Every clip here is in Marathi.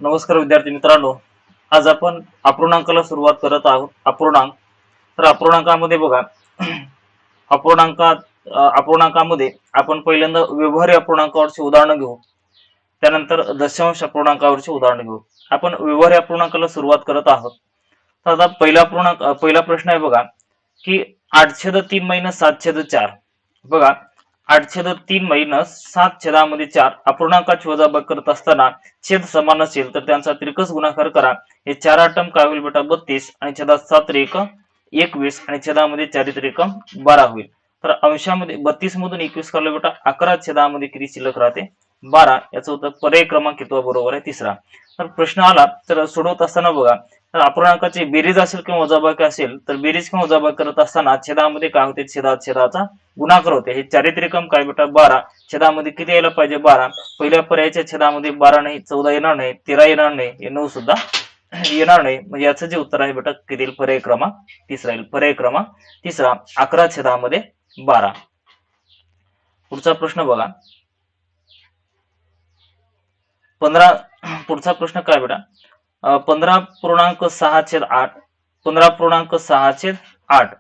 नमस्कार विद्यार्थी मित्रांनो, आज आपण अपूर्णांकाला सुरुवात करत आहोत. अपूर्णांक. तर अपूर्णांकामध्ये बघा, अपूर्णांकामध्ये आपण पहिल्यांदा व्यवहारी अपूर्णांकावरची उदाहरणं घेऊ. त्यानंतर दशांश अपूर्णांकावरची उदाहरणं घेऊ. आपण व्यवहारी अपूर्णांकाला सुरुवात करत आहोत. तर आता पहिला प्रश्न आहे बघा, की 8/3 - 7/4. बघा, 8/3 - 7/4 अपूर्णांकाची वजाबाकी करत असताना छेद समान असेल तर त्यांचा तिरकस गुणाकार करा. हे 4 आटम काय होईल बेटा? 32 आणि छेदात 7 त्रिक 21 आणि छेदामध्ये 4 त्रिक 12 होईल. तर अंशामध्ये 32 मधून 21 काढलं बेटा, 11 छेदामध्ये किती शिल्लक राहते? 12. याचं उत्तर पर्याय क्रमांक कितवा बरोबर आहे? तिसरा. तर प्रश्न आला तर सोडवत असताना बघा, तर अपूर्णांकाची बेरीज असेल किंवा वजाबाकी असेल तर बेरीज किंवा वजाबाकी करत असताना छेदामध्ये काय होते? छेदाचा गुणाकार होते. हे चारित्रिकम काय बेटा? 12. छेदामध्ये किती यायला पाहिजे? 12. पहिल्या पर्यायाच्या छेदामध्ये 12 नाही, 14 येणार नाही, 13 येणार नाही, हे 9 सुद्धा येणार नाही. म्हणजे याचं जे उत्तर आहे बेटा किती येईल? पर्याय क्रमांक तिसरा येईल. पर्याय क्रमांक तिसरा. 11 छेदामध्ये 12. पुढचा प्रश्न बघा, 15. पुढचा प्रश्न काय बेटा? 15.6/8 15.6/8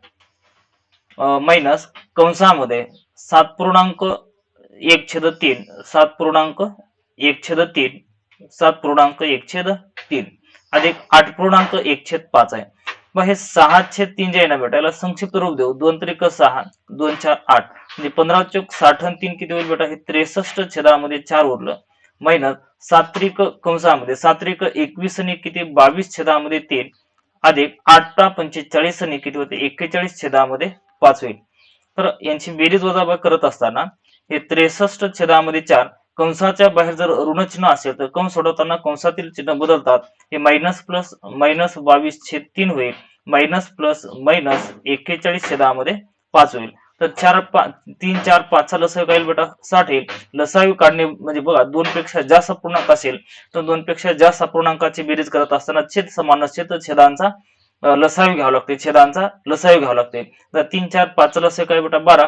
मायनस कंसामध्ये 7.1/3 7.1/3 7.1/3 अधिक 8.1/5 आहे. मग हे 6/3 जे आहे ना बेटा, याला संक्षिप्त रूप देऊ. 2 त्रिक 6, 2 4 8 म्हणजे 15 चौक 60 आणि 3 किती होईल बेटा? हे 63 छेदामध्ये 4 उरलं. मायनस 7 त्रिक कंसामध्ये 7 त्रिक 21 आणि किती? 22 छेदामध्ये 3 अधिक 8 × 45 आणि किती होते? 41 छेदामध्ये 5 होईल. तर यांची बेरीज वजाबाकी करत असताना हे 63 छेदामध्ये 4 कंसाच्या बाहेर जर ऋण चिन्ह असेल तर कंस सोडवताना कंसातील चिन्ह बदलतात. हे मायनस प्लस मायनस 22/3 होईल. मायनस प्लस मायनस 41 छेदामध्ये 5 होईल. तर 3 4 5 चा लसागू काय बेटा? 60 येईल. लसागू काढणे म्हणजे बघा, 2 पेक्षा जास्त अपूर्णांक असेल तर 2 पेक्षा जास्त अपूर्णांकाची बेरीज करत असताना छेद समान असेल तर छेदांचा लसागू घ्यावा लागते. छेदांचा लसागू घ्यावा लागते. तर 3 4 5 लसागू काय बेटा? 12.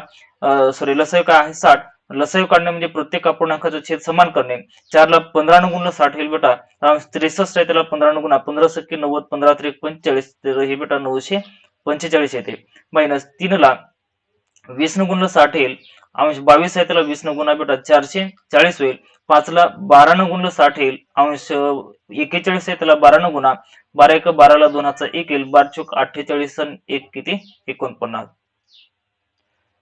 सॉरी, लसागू काय आहे? 60. लसागू काढणे म्हणजे प्रत्येक अपूर्णांकाचा छेद समान करणे. 4 ला 15 ने गुणलं 60 होईल बेटा. 63 आहे, त्याला 15 ने गुणा. 15 × 90, 15 त्रिक 45, तर हे बेटा 945 येते. मायनस 3 ला 20 ने गुणलं 60 येईल. अंश 22 आहे, त्याला 20 ने गुणा बेटा 440 होईल. 5 ला 12 ने गुणलं 60 येईल. अंश 41 आहे, त्याला 12 ने गुणा. 12 1 12 ला 2 हाचा 1 येईल. 12 चोक 48 आणि 1 किती? 49.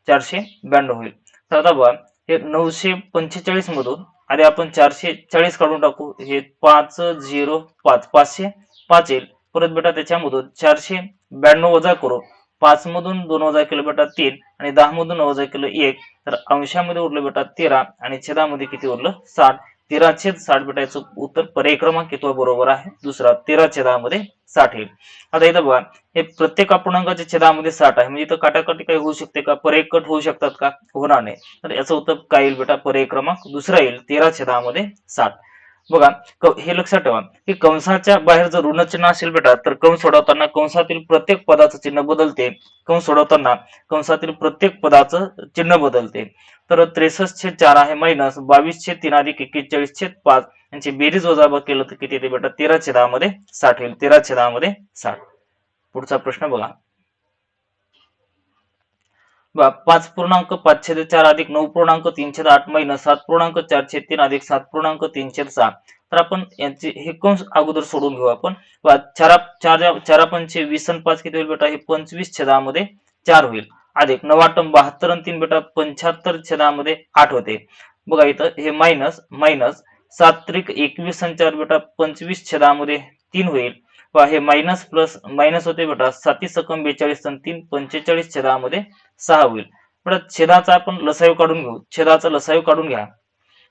492 होईल. तर आता बघा, हे 945 मधून आधी आपण 440 काढून टाकू. हे 505 505 येईल. परत बेटा त्याच्यामधून 492 वजा करू. 5 मधून 2 वजा केलं बेटा 3 आणि 10 मधून वजा केलं 1. तर अंशामध्ये उरलं बेटा 13 आणि छेदामध्ये किती उरलं? 60. 13/60 बेटा याचं उत्तर पर्याय क्रमांक कितवा बरोबर आहे? दुसरा. 13 छेदामध्ये 60 येईल. आता इथं बघा, हे प्रत्येक अपूर्णांकाच्या छेदामध्ये 60 आहे. म्हणजे इथं काटाकाटी काही होऊ शकते का? पर्याय कट होऊ शकतात का? होणार नाही. तर याचं उत्तर काय येईल बेटा? पर्याय क्रमांक दुसरा येईल. 13 छेदामध्ये 60. बघा, हे लक्षात ठेवा की कंसाच्या बाहेर जर ऋण चिन्ह असेल बेटा तर कंस सोडवताना कंसातील प्रत्येक पदाचं चिन्ह बदलते. कंस सोडवताना कंसातील प्रत्येक पदाचं चिन्ह बदलते. तर 63/4 आहे मायनस 22/3 अधिक 41/5 यांची बेरीज वजाबाकी केलं तर किती येते बेटा? 13 छेदामध्ये 60 येईल. 13 छेदामध्ये 60. पुढचा प्रश्न बघा, 5.5/4 अधिक 9.3/8 मायनस 7.4/3 अधिक 7.3/6. तर आपण यांचे हे कंस अगोदर सोडून घेऊ आपण. 4 पंचे 20 आणि 5 किती होईल बेटा? हे 25 छेदामध्ये 4 होईल. अधिक 9 8 72 आणि 3 बेटा 75 छेदामध्ये 8 होते. बघा इथं हे मायनस मायनस 7 त्रिक 21 आणि 4 बेटा 25 छेदामध्ये 3 होईल. हे मायनस प्लस मायनस होते बेटा. 7 सकम 42 आणि 3 45 छेदामध्ये 6 होईल. बेटा छेदाचा आपण लसागू काढून घेऊ. छेदाचा लसागू काढून घ्या.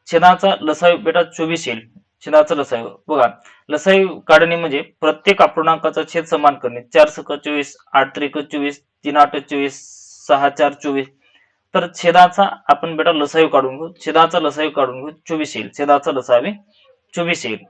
छेदाचा लसागू बेटा 24 येईल. छेदाचा लसागू बघा, लसागू काढणे म्हणजे प्रत्येक अपूर्णांकाचा छेद समान करणे. 4 सक 24, 8 त्रिक 24, 3 8 24, 6 4 24. तर छेदाचा आपण बेटा लसागू काढून घेऊ. छेदाचा लसागू काढून घेऊ. 24 येईल. छेदाचा लसागू 24 येईल.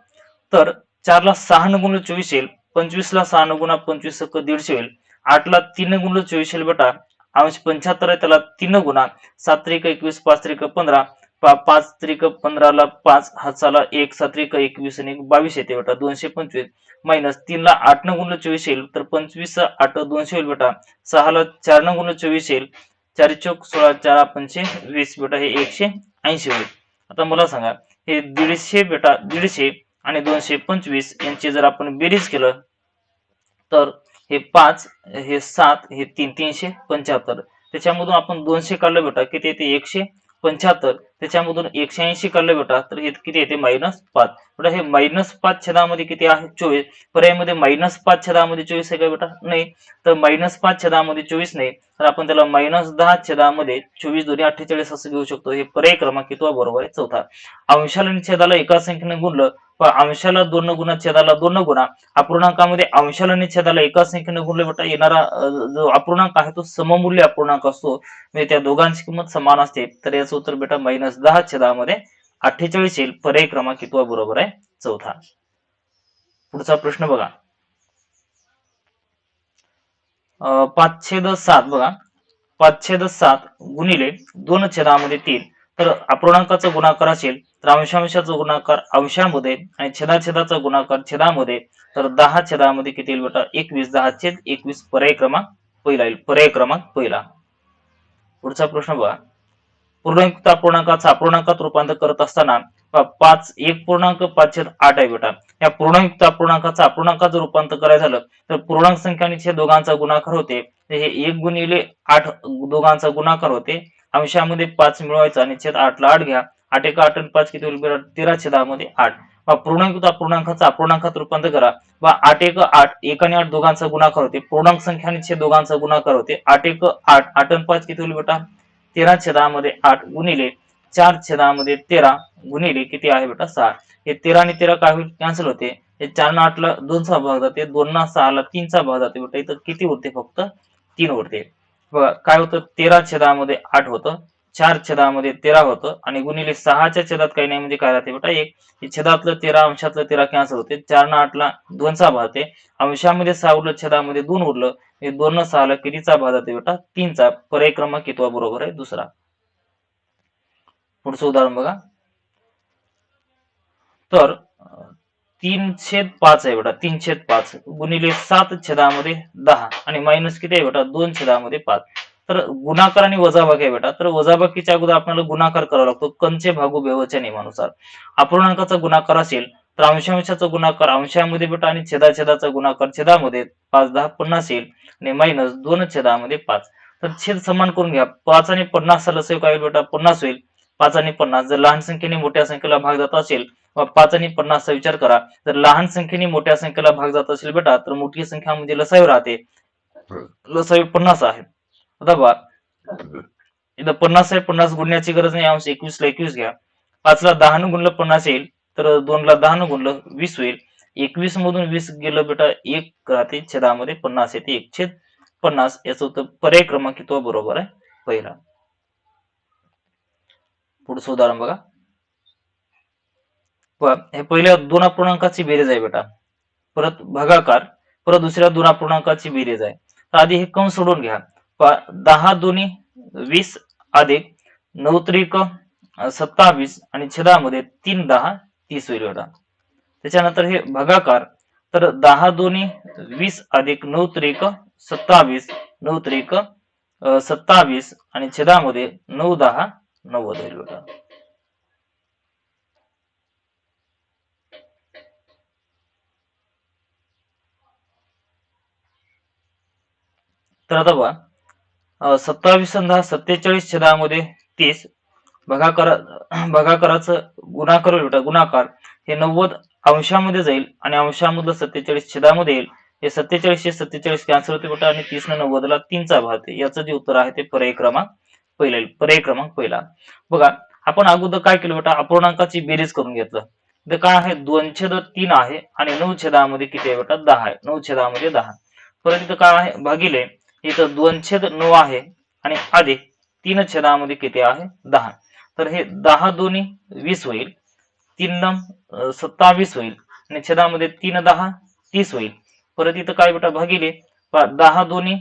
तर 4 ला 6 ने गुणलं 24 येईल. 25 ला 6 ने गुणा 25 सक 150 होईल. 8 ला 3 ने गुणलं 24 येईल बेटा. अंश 75 आहे, त्याला 3 ने गुणा. 7 त्रिक 21, 5 त्रिक 15, पाच त्रिक 15ला 5, हाताला 1, 7 21 आणि 22 येते बेटा 225 मायनस 3ला 8 न गुणलं 24 येईल तर 25 8 200 होईल बेटा 6ला 4 न गुणलं 24 येईल 4 चौक 16 4 पंचे 20 बेटा हे 180 होईल. आता मला सांगा हे 150 बेटा 150 आणि 225 यांची जर आपण बेरीज केलं तर हे 5 हे 7 हे 3 375 त्याच्यामधून आपण 200 काढलं बेटा किती येते 175 त्याच्यामधून 180 काढलं बेटा तर हे किती येते -5 बेटा हे -5 छेदामध्ये किती आहे 24 पर्यायामध्ये -5 छेदामध्ये 24 आहे का बेटा नाही तर -5 छेदामध्ये 24 नाही तर आपण त्याला -10 छेदामध्ये 24 दोन्ही 48 असं घेऊ शकतो. हे पर्याय क्रमांक कितवा बरोबर आहे चौथा. अंशाला आणि छेदाला एका संख्येने गुणलं व अंशाला 2 न गुणा छेदाला 2 न गुणा अपूर्णांकामध्ये अंशाला आणि छेदाला एका संख्येने गुणले बेटा येणारा जो अपूर्णांक आहे तो सममूल्य अपूर्णांक असतो म्हणजे त्या दोघांची किंमत समान असते तर याचं उत्तर बेटा -10 छेदामध्ये 48 येईल. पर्याय क्रमांक कितवा बरोबर आहे चौथा. पुढचा प्रश्न बघा 5/7 बघा 5/7 गुणिले 2 छेदामध्ये 3 तर अपूर्णांकाचा गुणाकार असेल तर अंशांशाचा गुणाकार अंशामध्ये आणि छेदाछेदाचा गुणाकार छेदामध्ये तर 10 छेदामध्ये किती येईल बेटा 21 10/21 पर्याय क्रमांक पहिला येईल. पर्याय क्रमांक पहिला. पुढचा प्रश्न बघा पूर्णांक अपूर्णांकाचा अपूर्णांकात रूपांतर करत असताना 1.5/8 आहे बेटा या पूर्णांक अपूर्णांकाचा अपूर्णांकात जर रूपांतर करायचं झालं तर पूर्णांक संख्या आणि छेद दोघांचा गुणाकार होते हे 1 गुणिले 8 दोघांचा गुणाकार होते अंशामध्ये 5 मिळवायचा आणि छेद 8 ला 8 घ्या 8 1 8 आणि 5 किती होईल बेटा 13 छेदामध्ये 8 पूर्णांक अपूर्णांकाचा अपूर्णांकात रूपांतर करा 8 1 8 1 आणि 8 दोघांचा गुणाकार होते पूर्णांक संख्या आणि छेद दोघांचा गुणाकार होते 8 1 8 8 आणि 5 किती होईल बेटा 13 छेदामध्ये 8 गुणिले 4 छेदामध्ये 13 गुणिले किती आहे बेटा 6 हे 13 आणि 13 काय होईल कॅन्सल होते हे 4 न 8 ला 2 चा भाग जाते 2 न 6 ला 3 चा भाग जाते बेटा इथं किती उरते फक्त 3 उरते. बघा काय होतं 13 छेदामध्ये 8 होतं 4 छेदामध्ये 13 होतं आणि गुणिले 6च्या छेदात काही नाही म्हणजे काय राहते बेटा 1 हे छेदातलं 13 अंशातलं 13 कॅन्सल होते 4 न 8 ला 2 चा भाग जाते अंशामध्ये 6 उरलं छेदामध्ये 2 उरलं हे 2 न 6 ला कितीचा भाग जाते बेटा 3 चा. पर्याय क्रमांक कितवा बरोबर आहे दुसरा. पुढचं उदाहरण बघा तर 3/5 आहे बेटा 3/5 गुणिले 7 छेदामध्ये 10 आणि मायनस किती आहे बेटा 2 छेदामध्ये 5 तर गुणाकार आणि वजाबाकी आहे बेटा तर वजाबाकीच्या अगोदर आपल्याला गुणाकार करावा लागतो कंचे भागू बेवच्या नियमानुसार. अपूर्णांकाचा गुणाकार असेल तर अंशांशाचा गुणाकार अंशामध्ये बेटा आणि छेदाछेदाचा गुणाकार छेदामध्ये 5 10 50 येईल आणि मायनस 2 छेदामध्ये 5 तर छेद समान करून घ्या 5 आणि 50 लसव काय होईल बेटा 50 होईल 5 आणि 50 जर लहान संख्येने मोठ्या संख्येला भाग जात असेल 5 आणि 50 चा विचार करा जर लहान संख्येने मोठ्या संख्येला भाग जात असेल बेटा तर मोठी संख्या म्हणजे लसावी राहते लसावी 50 आहे. आता बघा इथं 50 आहे 50 गुणण्याची गरज नाही अंश 21 ला 21 घ्या 5 ला 10 न गुणलं 50 येईल तर 2 ला 10 न गुणलं 20 होईल 21 मधून 20 गेलं बेटा 1 राहते छेदामध्ये 50 येते 1/50 याचं उत्तर पर्याय क्रमांक कितवा बरोबर आहे पहिला. पुढचं उदाहरण बघा हे पहिल्या 2 अपूर्णांकाची बेरीज आहे बेटा परत भागाकार परत दुसऱ्या 2 अपूर्णांकाची बेरीज आहे तर आधी हे कंस सोडून घ्या 10 दोन्ही 20 अधिक 9 त्रिक 27 आणि छेदामध्ये 3 10 30 होईल बेटा. त्याच्यानंतर हे भागाकार तर 10 दोन्ही 20 अधिक 9 त्रिक 27 9 त्रिक 27 आणि छेदामध्ये 9 10 90 होईल बेटा. तर आता बघा 27 आणि 10 47 छेदामध्ये 30 भागाकाराचं गुणाकार होईल बेटा गुणाकार हे 90 अंशामध्ये जाईल आणि अंशामधलं 47 छेदामध्ये येईल हे 47 47 कॅन्सल होते बेटा आणि 30 न 90 ला 3 चा भाग याचं जे उत्तर आहे ते पर्याय क्रमांक पहिला येईल. पर्याय क्रमांक पहिला. बघा आपण अगोदर काय केलं बेटा अपूर्णांकाची बेरीज करून घेतलं तर काय आहे 2/3 आहे आणि 9 छेदामध्ये किती आहे बेटा 10 आहे 9 छेदामध्ये 10 परत इथं काय आहे भागिले इथं 2/9 आहे आणि अधिक 3 छेदामध्ये किती आहे 10 तर हे 10 दोन्ही 20 होईल 3 9 27 होईल आणि छेदामध्ये 3 10 30 होईल परत इथं काय बेटा भागिले 10 दोन्ही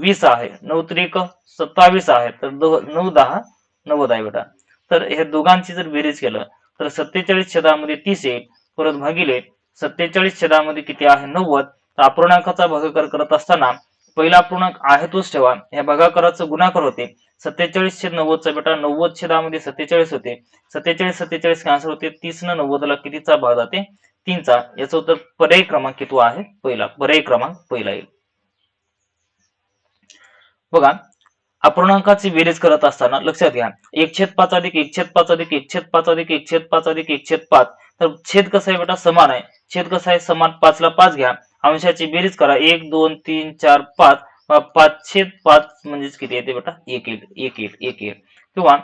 20 आहे 9 त्रिक 27 आहे तर 9 10 90 आहे बेटा तर ह्या दोघांची जर बेरीज केलं तर 47 छेदामध्ये 30 येईल, परत भागिले 47 छेदामध्ये किती आहे 90. तर अपूर्णांकाचा भागाकार करत असताना पहिला अपूर्णांक आहे तोच ठेवा, ह्या भागाकाराचं गुणाकार होते 47 छेद 90 चा बेटा 90 छेदामध्ये 47 होते, 47 47 कॅन्सल होते, 30 न 90 ला कितीचा भाग जाते 3 चा. याचं उत्तर पर्याय क्रमांक किती आहे पहिला, पर्याय क्रमांक पहिला येईल. बघा अपूर्णांकाची बेरीज करत असताना लक्षात घ्या 1/5 अधिक 1/5 अधिक 1/5 अधिक 1/5 अधिक 1/5. तर छेद कसा आहे बेटा समान आहे, छेद कसा आहे समान, 5 ला 5 घ्या, अंशाची बेरीज करा 1 2 3 4 5, 5/5 म्हणजेच किती येते बेटा 1 येईल, 1 येईल, 1 येईल. किंवा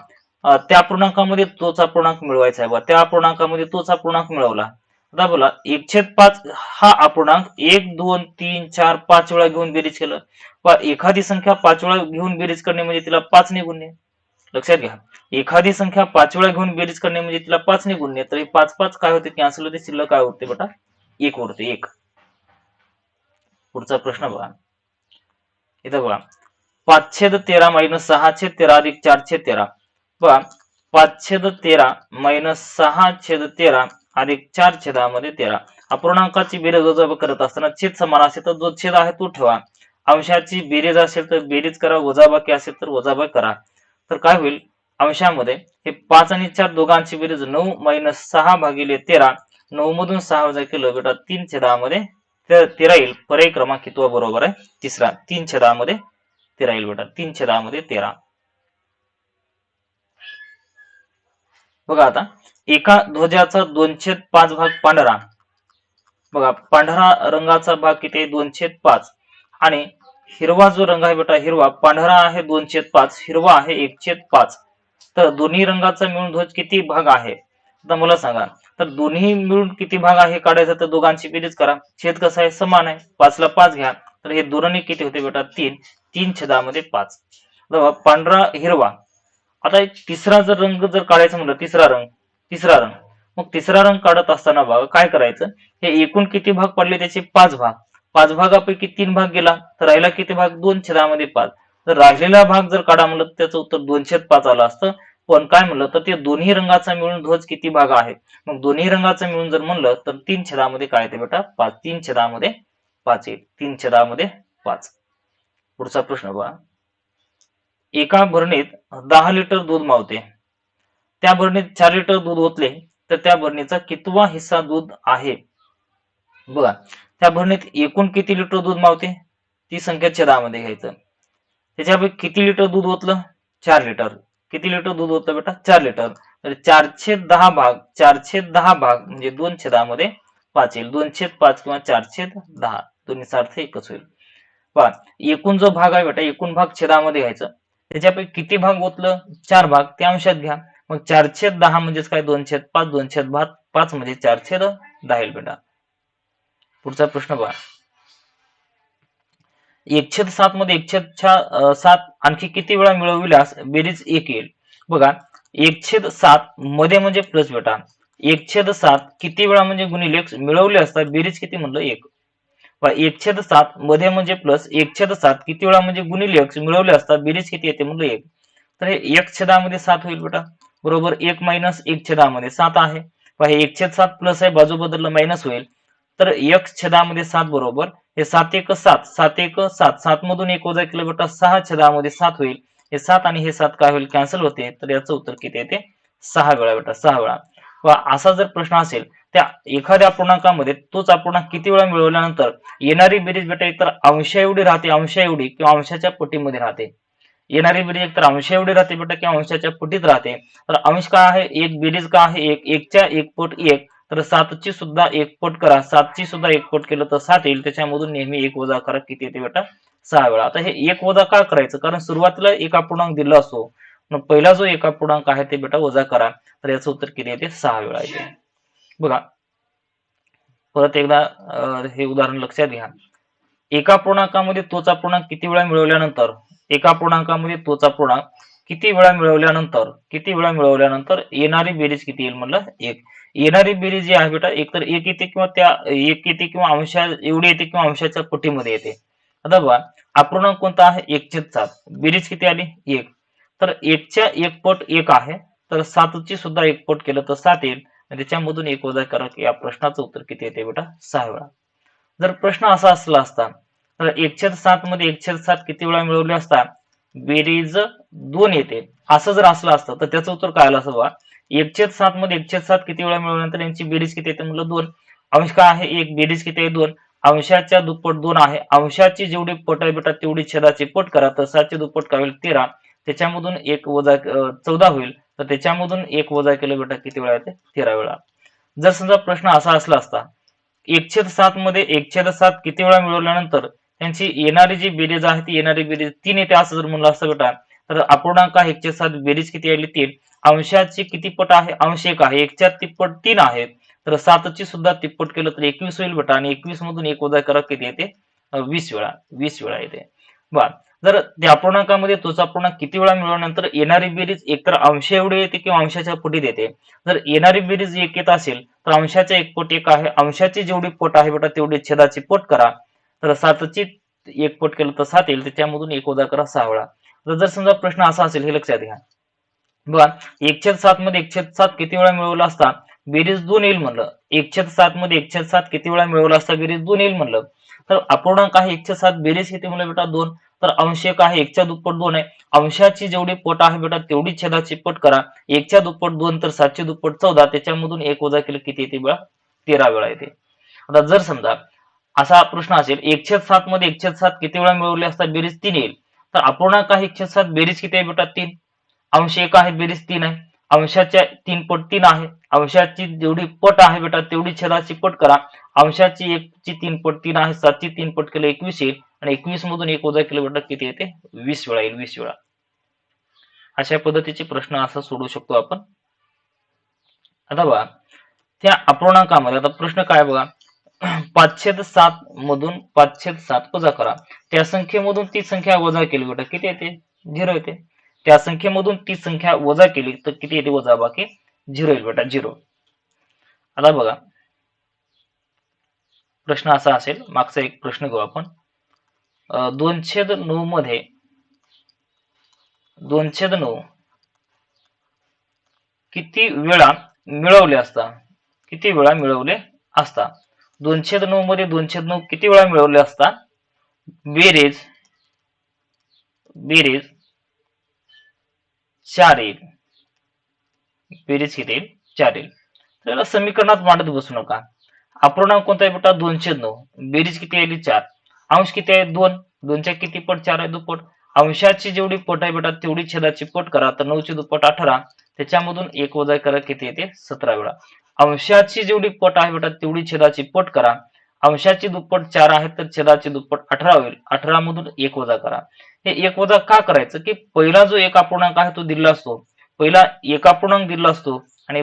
त्या अपूर्णांकामध्ये तोच अपूर्णांक मिळवायचा आहे, त्या अपूर्णांकामध्ये तोच अपूर्णांक मिळवला. आता बोला 1/5 हा अपूर्णांक 1 2 3 4 5 वेळा घेऊन बेरीज केलं, व एखादी संख्या 5 वेळा घेऊन बेरीज करणे म्हणजे तिला 5 ने गुणणे. लक्षात घ्या एखादी संख्या 5 वेळा घेऊन बेरीज करणे म्हणजे तिला 5 ने गुणणे. तर हे 5 5 काय होते कॅन्सल होते, शिल्लक काय उरते बेटा 1 उरते 1. पुढचा प्रश्न बघा, इथं बघा 5/13 मायनस 6/13 अधिक 4/13. बघा 5/13 मायनस 6/13 अधिक 4/13. अपूर्णांकाची बेरीज वजाबाकी करत असताना छेद समान असेल तर जो छेद आहे तो ठेवा, अंशाची बेरीज असेल तर बेरीज करा, वजाबाकी असेल तर वजाबाकी करा. तर काय होईल अंशामध्ये हे 5 आणि 4 दोघांची बेरीज 9 मायनस 6 भागिले 13, 9 मधून 6 वजा केलं बेटा 3/13 येईल. पर्याय क्रमांक कितवा बरोबर आहे तिसरा, 3/13 येईल बेटा, 3/13. बघा आता एका ध्वजाचा 2/5 भाग पांढरा, बघा पांढरा रंगाचा भाग किती आहे 2/5, आणि हिरवा जो रंग आहे बेटा हिरवा, पांढरा आहे 2/5, हिरवा आहे 1/5. तर दोन्ही रंगाचा मिळून ध्वज किती भाग आहे, आता मला सांगा. तर दोन्ही मिळून किती भाग आहे काढायचं तर दोघांची बेरीज करा, छेद कसा आहे समान आहे, 5 ला 5 घ्या, तर हे दोन्ही किती होते बेटा 3, 3/5. पांढरा हिरवा. आता एक तिसरा जर रंग जर काढायचं म्हणलं, तिसरा रंग, मग तिसरा रंग काढत असताना बघा काय करायचं, हे एकूण किती भाग पडले त्याचे 5 भाग, 5 भागापैकी 3 भाग गेला तर राहिला किती भाग 2/5. तर राहिलेला भाग जर काढा म्हणलं त्याचं उत्तर 2/5 आलं असतं. पण काय म्हणलं तर ते दोन्ही रंगाचा मिळून ध्वज किती भाग आहे, मग दोन्ही रंगाचा मिळून जर म्हणलं तर 3/5 काय येते बेटा 5, 3/5 येईल, 3/5. पुढचा प्रश्न बघा, एका भरणीत 10 लिटर दूध मावते, त्या भरणीत 4 लिटर दूध ओतले तर त्या भरणीचा कितवा हिस्सा दूध आहे. बघा त्या भरणीत एकूण किती लिटर दूध मावते ती संख्या छेदामध्ये घ्यायचं, त्याच्यापैकी किती लिटर दूध ओतलं 4 लिटर, किती लिटर दूध ओतलं बेटा 4 लिटर. तर 4/10 भाग, 4/10 भाग म्हणजे 2/5 येईल, 2/5 किंवा 4/10 दोन्हीचा अर्थ एकच होईल. पहा एकूण जो भाग आहे बेटा एकूण भाग छेदामध्ये घ्यायचं, त्याच्यापैकी किती भाग ओतलं 4 भाग, ते अंशात घ्या, मग 4/10 म्हणजेच काय 2/5, 2/5 म्हणजे 4/10 येईल बेटा. पुढचा प्रश्न बघा, 1/7 मध्ये 1/7 आणखी किती वेळा मिळविल्यास बेरीज 1 येईल. बघा 1/7 मध्ये म्हणजे प्लस बेटा, 1/7 किती वेळा म्हणजे गुणिले मिळवले असता बेरीज किती म्हणलं 1. 1/7 मध्ये म्हणजे प्लस, 1/7 किती वेळा म्हणजे गुणिले x मिळवले असता बेरीज किती येते म्हणलं 1. तर हे 1/7 सात होईल बेटा, बरोबर 1 मायनस 1/7 7 आहे. हे 1/7 प्लस आहे, बाजू बदललं मायनस होईल, तर 1/7 बरोबर हे 7 1 7, 7 1 7, 7 मधून 1 वजा केलं बेटा 6/7 होईल. हे 7 आणि हे 7 काय होईल कॅन्सल होते, तर याचं उत्तर किती येते 6 वेळा बेटा, 6 वेळा. असा जर प्रश्न असेल त्या एखाद्या अपूर्णांकामध्ये तोच अपूर्णांक किती वेळा मिळवल्यानंतर येणारी बेरीज बेटा एकतर अंशा एवढी राहते, अंशा एवढी किंवा अंशाच्या पटीमध्ये राहते. येणारी बेरीज एकतर अंशा एवढी राहते बेटा किंवा अंशाच्या पटीत राहते. तर अंश काय आहे 1, बेरीज काय आहे 1, 1 च्या 1 पट 1, तर 7 ची सुद्धा 1 पट करा, 7 ची सुद्धा 1 पट केलं तर 7 येईल, त्याच्यामधून नेहमी 1 वजा करा, किती येते बेटा 6 वेळा. आता हे 1 वजा का करायचं, कारण सुरुवातीला एक अपूर्णांक दिला असतो, मग पहिला जो एक अपूर्णांक आहे ते बेटा वजा करा, तर याचं उत्तर किती येते 6 वेळा येते. बघा परत एकदा हे उदाहरण लक्षात घ्या, एका पूर्णांकामध्ये तोच अपूर्णांक किती वेळा मिळवल्यानंतर, एका पूर्णांकामध्ये तोच अपूर्णांक किती वेळा मिळवल्यानंतर येणारी बेरीज किती येईल म्हणलं 1. येणारी बेरीज जी आहे बेटा एकतर 1 येते किंवा त्या 1 येते किंवा अंशा एवढी येते किंवा अंशाच्या पटीमध्ये येते. आता बघा अपूर्णांक कोणता आहे 1/7, बेरीज किती आली 1, तर 1 च्या 1 पट 1 आहे, तर 7ची सुद्धा एक पट केलं तर 7 येईल आणि त्याच्यामधून एक वजा करा की या प्रश्नाचं उत्तर किती येते बेटा 6 वेळा. जर प्रश्न असा असला असता तर 1/7 मध्ये 1/7 किती वेळा मिळवले असता बेरीज 2 येते असं जर असलं असतं तर त्याचं उत्तर काय आलं असं बघा. 1/7 मध्ये 1/7 किती वेळा मिळवल्यानंतर यांची बेरीज किती येते म्हणलं 2. अंश काय आहे 1, बेरीज किती आहे 2, अंशाच्या दुप्पट 2 आहे. अंशाची जेवढी पट आहे बेटा तेवढी छेदाची पट करा तर 7ची दुप्पट काय होईल 13. त्याच्यामधून एक वजा 14 होईल तर त्याच्यामधून एक वजा केलं बेटा किती वेळा येते 13 वेळा. जर समजा प्रश्न असा असला असता 1/7 मध्ये 1/7 किती वेळा मिळवल्यानंतर त्यांची येणारी जी बेरीज आहे ती येणारी बेरीज 3 येते असं जर म्हणलं असतं बेटा तर अपूर्णांक 1/7 बेरीज किती आली 3. अंशाची किती पट आहे अंश 1 आहे 1च्या तिप्पट 3 आहे तर 7ची सुद्धा तिप्पट केलं तर 21 होईल बेटा आणि 21 मधून एक वजा करा किती येते 20 वेळा 20 वेळा येते. बर जर त्या अपूर्णांकामध्ये तोच अपूर्णांक किती वेळा मिळवल्यानंतर येणारी बेरीज एकतर अंश एवढी येते किंवा अंशाच्या पटीत येते. जर येणारी बेरीज 1 येत असेल तर अंशाच्या एक पट 1 आहे अंशाची जेवढी पट आहे बेटा तेवढी छेदाची पट करा तर 7ची एक पट केलं तर 7 येईल त्याच्यामधून एक वजा करा 6 वेळा. तर जर समजा प्रश्न असा असेल हे लक्षात घ्या बघा 1/7 मध्ये 1/7 किती वेळा मिळवला असता बेरीज 2 येईल म्हणलं. 1/7 मध्ये 1/7 किती वेळा मिळवला असता बेरीज 2 येईल म्हणलं तर अपूर्णांक आहे 1/7 बेरीज किती म्हणलं बेटा 2 तर अंश 1 आहे 1च्या दुप्पट 2 आहे अंशाची जेवढी पट आहे बेटा तेवढी छेदाची पट करा 1च्या दुप्पट 2 तर 7ची दुप्पट 14 त्याच्यामधून एक वजा केलं किती येते बेटा 13 वेळा येते. आता जर समजा असा प्रश्न असेल 1/7 मध्ये 1/7 किती वेळा मिळवले असता बेरीज 3 येईल तर अपूर्णांक आहे 1/7 बेरीज किती आहे बेटा 3 अंश 1 आहे बेरीज 3 आहे अंशाच्या 3 पट 3 आहे अंशाची जेवढी पट आहे बेटा तेवढी छेदाची पट करा अंशाची 1ची 3 पट 3 आहे 7ची 3 पट केलं 21 येईल आणि 21 मधून एक वजा केलं बेटा किती येते 20 वेळा येईल 20 वेळा. अशा पद्धतीचे प्रश्न असं सोडू शकतो आपण. आता बघा त्या अपूर्णांकामध्ये आता प्रश्न काय बघा 5/7 मधून 5/7 वजा करा त्या संख्येमधून ती संख्या वजा केली बेटा किती येते 0 येते. त्या संख्येमधून ती संख्या वजा केली तर किती येते वजा बाकी 0 येईल बेटा 0. आता बघा प्रश्न असा असेल मागचा एक प्रश्न घेऊ आपण 2/9 मध्ये 2/9 किती वेळा मिळवले असता किती वेळा मिळवले असता 2/9 मध्ये 2/9 किती वेळा मिळवले असता बेरीज बेरीज 4 येईल बेरीज किती येईल 4 येईल. त्याला समीकरणात मांडत बसू नका. अपूर्णांक कोणता आहे बेटा 2/9 बेरीज किती आली 4 अंश किती आहे 2 2च्या किती पट 4 आहे दुप्पट अंशाची जेवढी पट आहे बेटा तेवढी छेदाची पट करा तर 9ची दुप्पट 18 त्याच्यामधून एक वजा करा किती येते 17 वेळा. अंशाची जेवढी पट आहे बेटा तेवढी छेदाची पट करा अंशाची दुप्पट 4 आहे तर छेदाची दुप्पट 18 होईल 18 मधून एक वजा करा. हे एक वजा का करायचं की पहिला जो एक अपूर्णांक आहे तो दिलेला असतो पहिला एक अपूर्णांक दिलेला असतो आणि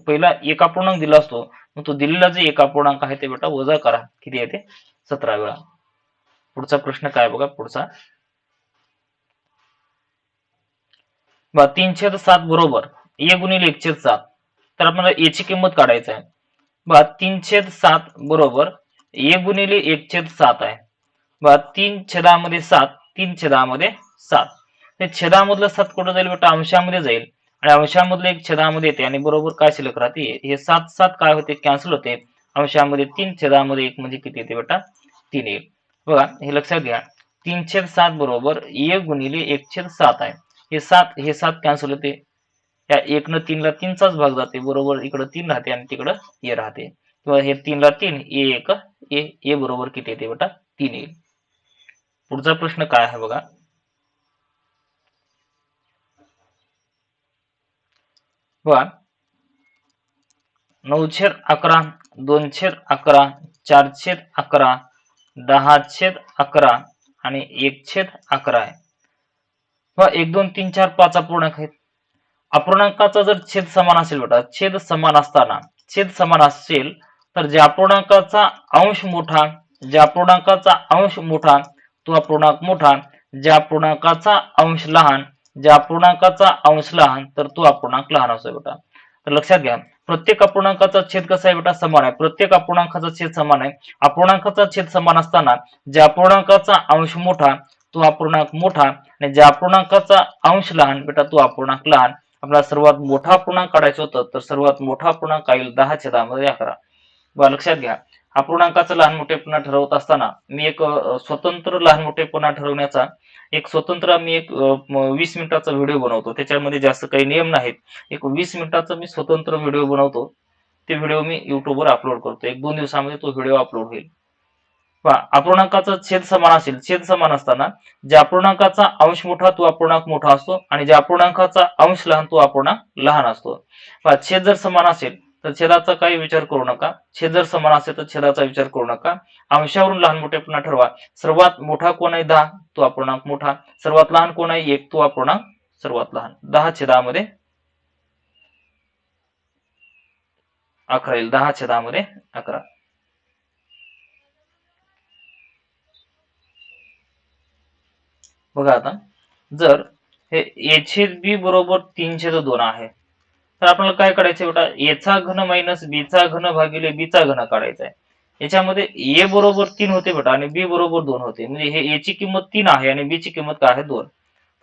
पहिला एक अपूर्णांक दिला असतो मग तो दिलेला जे एक अपूर्णांक आहे ते बेटा वजा करा किती येते 17 वेळा. पुढचा प्रश्न काय बघा पुढचा 3/7 बरोबर a गुणिले 1/7 तर आपल्याला a ची किंमत काढायची आहे. 3/7 बरोबर a गुणिले 1/7 आहे 3/7 3/7 हे छेदामधलं 7 कुठं जाईल बेटा अंशामध्ये जाईल आणि अंशामधलं एक छेदामध्ये येते आणि बरोबर काय शिल्लक राहते हे 7 7 काय होते कॅन्सल होते अंशामध्ये 3/1 म्हणजे किती येते बेटा 3 येईल. बघा हे लक्षात घ्या 3/7 बरोबर a गुणिले 1/7 आहे हे 7 कॅन्सल होते या 1 न 3 ला 3चाच भाग जाते बरोबर इकडे 3 राहते आणि तिकडे a राहते किंवा हे 3 ला 3 a बरोबर किती येते बेटा 3 येईल. पुढचा प्रश्न काय आहे बघा बघा 9/11 2/11 4/11 10/11 आणि 1/11 आहे. 1 2 3 4 5 अपूर्णांक आहेत. अपूर्णांकाचा जर छेद समान असेल बेटा छेद समान असताना छेद समान असेल तर ज्या अपूर्णांकाचा अंश मोठा ज्या अपूर्णांकाचा अंश मोठा तो अपूर्णांक मोठा ज्या अपूर्णांकाचा अंश लहान ज्या अपूर्णांकाचा अंश लहान तर तो अपूर्णांक लहान असतो बेटा. तर लक्षात घ्या प्रत्येक अपूर्णांकाचा छेद कसा आहे बेटा समान आहे प्रत्येक अपूर्णांकाचा छेद समान आहे. अपूर्णांकाचा छेद समान असताना ज्या अपूर्णांकाचा अंश मोठा तो अपूर्णांक मोठा आणि ज्या अपूर्णांकाचा अंश लहान बेटा तो अपूर्णांक लहान आपला सर्वात मोठा पूर्णांक काढायचा होता, तर सर्वात मोठा पूर्णांक काय येईल 10/11. बघा लक्षात घ्या, अपूर्णांकाचं लहान मोठेपणा ठरवत असताना मी एक स्वतंत्र लहान मोठेपणा ठरवण्याचा एक स्वतंत्र मी एक 20 मिनिटाचा व्हिडिओ बनवतो. त्याच्यामध्ये जास्त काही नियम नाहीत. एक 20 मिनिटाचा मी स्वतंत्र व्हिडिओ बनवतो. ते व्हिडिओ मी युट्यूबवर अपलोड करतो. 1-2 दिवसामध्ये तो व्हिडिओ अपलोड होईल. पहा, अपूर्णांकाचा छेद समान असेल, छेद समान असताना ज्या अपूर्णांकाचा अंश मोठा तो अपूर्णांक मोठा असतो आणि ज्या अपूर्णांकाचा अंश लहान तो अपूर्णांक लहान असतो. पहा, छेद जर समान असेल तर छेदाचा काही विचार करू नका. छेद जर समान असेल तर छेदाचा विचार करू नका. अंशावरून लहान मोठेपणा ठरवा. सर्वात मोठा कोण आहे 10, तो अपूर्णांक मोठा. सर्वात लहान कोण आहे 1, तो अपूर्णांक सर्वात लहान. 10/11 येईल. 10/11. बघा आता, जर हे a/b बरोबर 3/2 आहे, तर आपल्याला काय करायचं बेटा, a चा घन मायनस b चा घन भागिले b चा घन काढायचा आहे. याच्यामध्ये a बरोबर 3 होते बेटा आणि b बरोबर 2 होते. म्हणजे हे a ची किंमत 3 आहे आणि b ची किंमत काय आहे 2.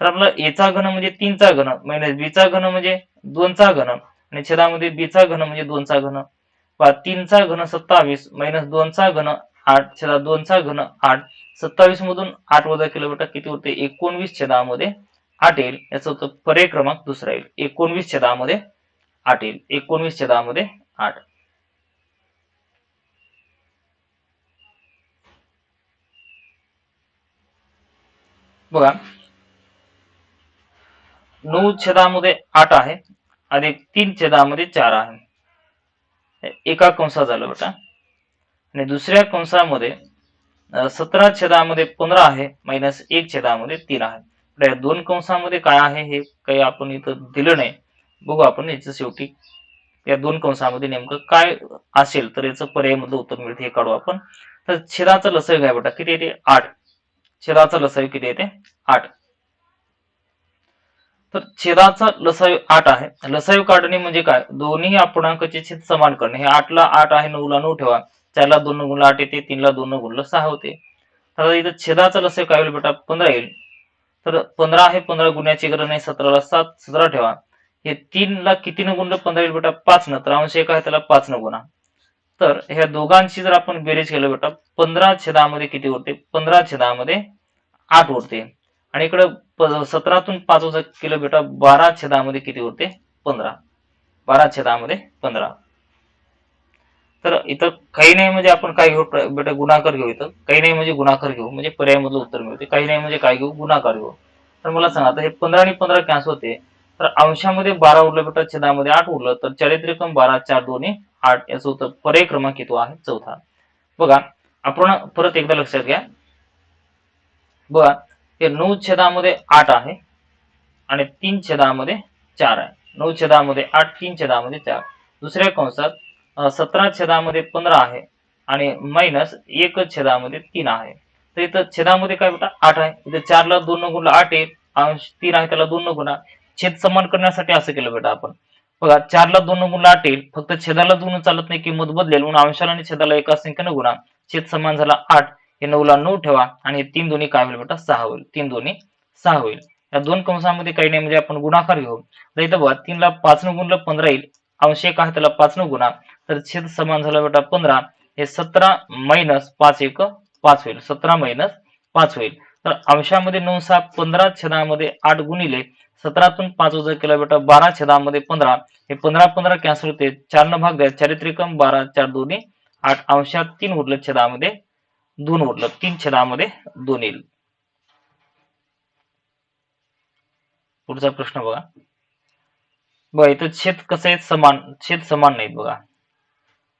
तर आपल्याला a चा घन म्हणजे 3 चा घन मायनस b चा घन म्हणजे 2 चा घन आणि छेदामध्ये b चा घन म्हणजे 2 चा घन. 3 चा घन 27 मायनस 2 चा घन 8 छेदा 2 चा घन 8. 27 मधून 8 वजा केलं बेटा किती होते, 19/8 येईल. याचा उत्तर पर्याय क्रमांक दुसरा येईल. 19/8 येईल. 19/8. बघा, 9/8 आहे अधिक 3/4 आहे. एका कंसात झालं बेटा. आणि दुसऱ्या कंसामध्ये 17/15 आहे मायनस 1/3 आहे. तर या दोन कंसामध्ये काय आहे हे काही आपण इथं दिलं नाही. बघू आपण याचं शेवटी या दोन कंसामध्ये नेमकं काय असेल तर याचं पर्यायमधलं उत्तर मिळते हे काढू आपण. तर छेदाचा लसायू काय बेटा, किती येते 8. छेदाचा लसायू किती येते 8. तर छेदाचा लसायू 8 आहे. लसायू काढणे म्हणजे काय, दोन्ही अपूर्णांकाचे छेद समान करणे. हे 8 ला 8 आहे, 9 ला 9 ठेवा. 4 ला 2 गुणला 8 येते, 3 ला 2 गुणला 6 होते. तर इथं छेदाचा लसायू काय होईल बेटा 15 येईल. तर 15 आहे, 15 गुण्याची गरज नाही. 17 ला 7 17 ठेवा. हे 3 ला किती न गुणलं 15 येईल बेटा 5 न. तर अंश एक आहे त्याला 5 न गुणा. तर ह्या दोघांची जर आपण बेरीज केलं बेटा 15/8 किती होते, 15/8 होते. आणि इकडे 17तून 5 वजा केलं बेटा 12/8 किती होते 15. 12/15. तर इथं काही नाही म्हणजे आपण काय घेऊ बेटा, गुणाकार घेऊ. इथं काही नाही म्हणजे गुणाकार घेऊ, म्हणजे पर्यायमधलं उत्तर मिळते. काही नाही म्हणजे काय घेऊ, गुणाकार घेऊ. तर मला सांगा आता हे 15 आणि 15 कॅन्सल होते. तर अंशामध्ये 12 उरलं बेटा, छेदामध्ये 8 उरलं. तर 4 12 4 2 8. याचं उत्तर पर्याय क्रमांक तो आहे चौथा. बघा आपण परत एकदा लक्षात घ्या. बघा हे 9/8 आहे आणि 3/4 आहे. 9/8 3/4. दुसऱ्या कंसात 17/15 आहे आणि मायनस 1/3 आहे. तर इथं छेदामध्ये काय बेटा 8 आहे. इथं 4 ला 2 गुणला 8 येईल. अंश 3 आहे त्याला 2 गुणा. छेद समान करण्यासाठी असं केलं बेटा आपण. बघा 4 ला 2 गुणला 8 येईल. फक्त छेदाला 2 चालत नाही, किंमत बदलेल म्हणून अंशाला आणि छेदाला एका संख्येनं गुणा. छेद समान झाला 8. हे 9 ला 9 ठेवा आणि 3 दोन्ही काय होईल बेटा 6 होईल. 3 दोन्ही 6 होईल. या दोन कंसामध्ये काही नाही म्हणजे आपण गुणाकार घेऊ. तर इथं बघा 3 ला 5 न गुणलं 15 येईल. अंश एक आहे त्याला 5 न गुणा. तर छेद समान झाला बेटा 15. हे 17 मायनस 5 1 5 होईल. 17 मायनस 5 होईल. तर अंशामध्ये 9 6 15 8 गुणिले 17तून 5 वजा केला बेटा 12/15. हे 15 15 कॅन्सल होते. 4 न भाग द्या. 4 त्रिकम 12 4 दोन्ही 8. अंशात 3 उरलं, छेदामध्ये 2 उरलं. 3/2 येईल. पुढचा प्रश्न बघा. बघा इथं छेद कसं आहे समान, छेद समान नाहीत बघा.